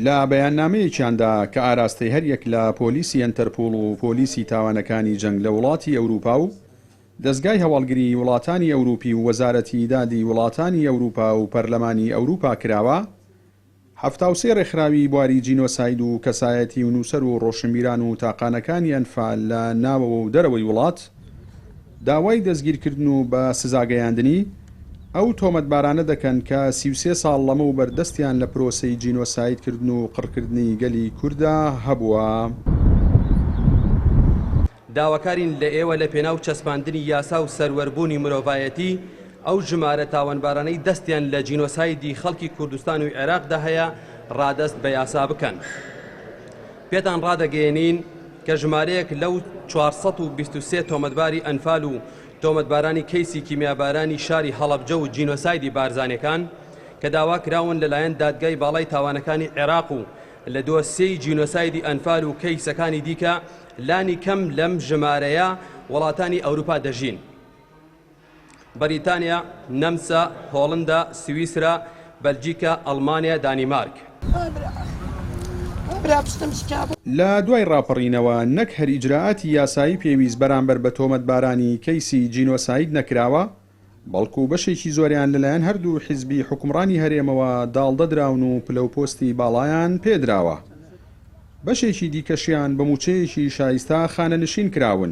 لە بەیاننامەیەکیاندا کە ئاراستەی هەریەک لە پۆلیسی ئەنتەرپۆڵ و پۆلیسی تاوانەکانی جەنگ لە وڵاتی ئەوروپا و دەستگای هەواڵگری وڵاتانی ئەوروپی و وەزارەتی دادی وڵاتانی ئەوروپا و پەرلەمانی ئەوروپا کراوە 73 ڕێکخراوی بواری جینۆساید و کەسایەتی و نووسەر و ڕۆشنبیران و تاقانەکانی ئەنفال لە ناوەوە و دەرەوەی وڵات داوای دەستگیرکردن و بە سزاگەیاندنی ئەو تۆمەتبارانە دەکەن کە 33 ساڵ لەمە و بەردەستیان لە پرۆسەی جینۆسایدکردن و قڕکردنی گەلی کووردا هەبووە. داواکارین لە ئێوە لە پێناو چەسپاندنی یاسا و سەروەربوونی مرۆڤایەتی ئەو ژمارە تاوانبارانەی دەستیان لە جینۆسایدی خەڵکی کوردستان و عێراقدا هەیە ڕادەست بە یاسا بکەن. پێتان ڕادەگەیەنین کە ژمارەیەک لەو 423 تۆمەتباری ئەنفال و تۆمەتبارانی کەیسی کیمیابارانی شاری هەڵەبجە و جینۆسایدی بارزانەکان کە داوا کراون لەلایەن دادگای باڵای تاوانەکانی عێراق و لە دۆسیەی جینۆسایدی ئەنفال و کەیسەکانی دیکە لانی کەم لەم ژمارەیە وڵاتانی ئەوروپا دەژین: بەریتانیا، نەمسا، هۆڵندا، سویسرا، بەلجیکا، ئەڵمانیا، دانیمارک. لە دوای ڕاپەڕینەوە نەک هەر ئیجراعاتی یاسایی پێویست بەرامبەر بە تۆمەتبارانی کەیسی جینۆساید نەکراوە، بەڵکو بەشێکی زۆریان لەلایەن هەردوو حیزبی حکومڕانی هەرێمەوە داڵدەدراون و پلەپۆستی باڵایان پێدراوە. بەشێکی دیکەشیان بە موچەیەکی شایستا خانەنشین کراون.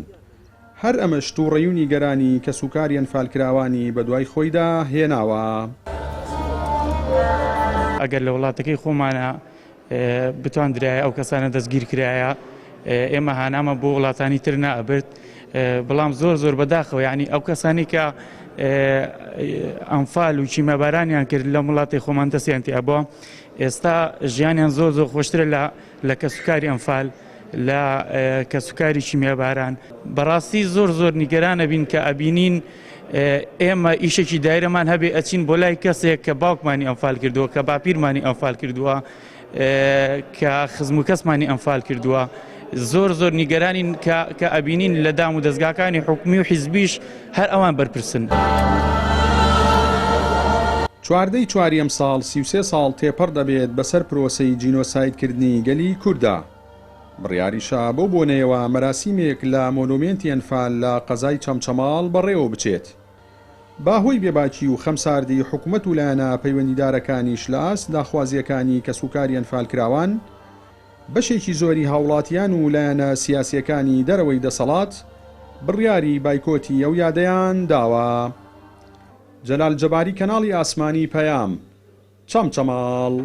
هەر ئەمەش تووڕەیونی گەرانی کە سوکاری ئەنفالکراوانی بە دوای خۆیدا هێناوە. ئەگەر لە وڵاتەکەی خۆمانە بتواندرایە ئەو کەسانە دەستگیر کرایە، ئێمە هانامە بۆ وڵاتانی تر نائبرد، بەڵام زۆر بەداخەوە، یعنی ئەو کەسانی کە ئەنفال و کیمیابارانیان کرد لە وڵاتی خۆمان دەستیان تێ بووە، ئێستا ژیانیان زۆر خۆشترە لە کەسوکاری ئەنفال، لە کەسوکاری کیمیاباران. بەڕاستی زۆر نیگەرانە بین کە ئەبینین ئێمە ئیشێکی دایرەمان هەبێ ئەچین بۆ لای کەسێک کە باوکمانی ئەنفال کردووە، کە باپیرمانی ئەنفال کردووە، کە خزم و کەسمانی ئەنفال کردووە. زۆر نیگەرانین کە ئەبینین لە دام و دەستگاکانی حکومی و حیزبیش هەر ئەوان بەرپرسن. 14 چواری ئەم ساڵ 33 ساڵ تێپەڕ دەبێت بەسەر پرۆسەی جینۆسایدکردنی گەلی کووردا. بڕیاریشە بۆ بۆنەیەوە مەراسیمێک لە مۆنومێنتی ئەنفال لە قەزای چەمچەماڵ بەڕێوە بچێت. باهۆی بێباکی و خەمساردی حکوومەت و لایەنە پەیوەندیدارەکانیش لە ئاست داخوازیەکانی کەسوکاری ئەنفالکراوان، بەشێکی زۆری هاوڵاتیان و لایەنە سیاسیەکانی دەرەوەی دەسەڵات بڕیاری بایکۆتی ئەو یادەیان داوە. جەلال جەباری، کەناڵی ئاسمانی پەیام، چەمچەماڵ.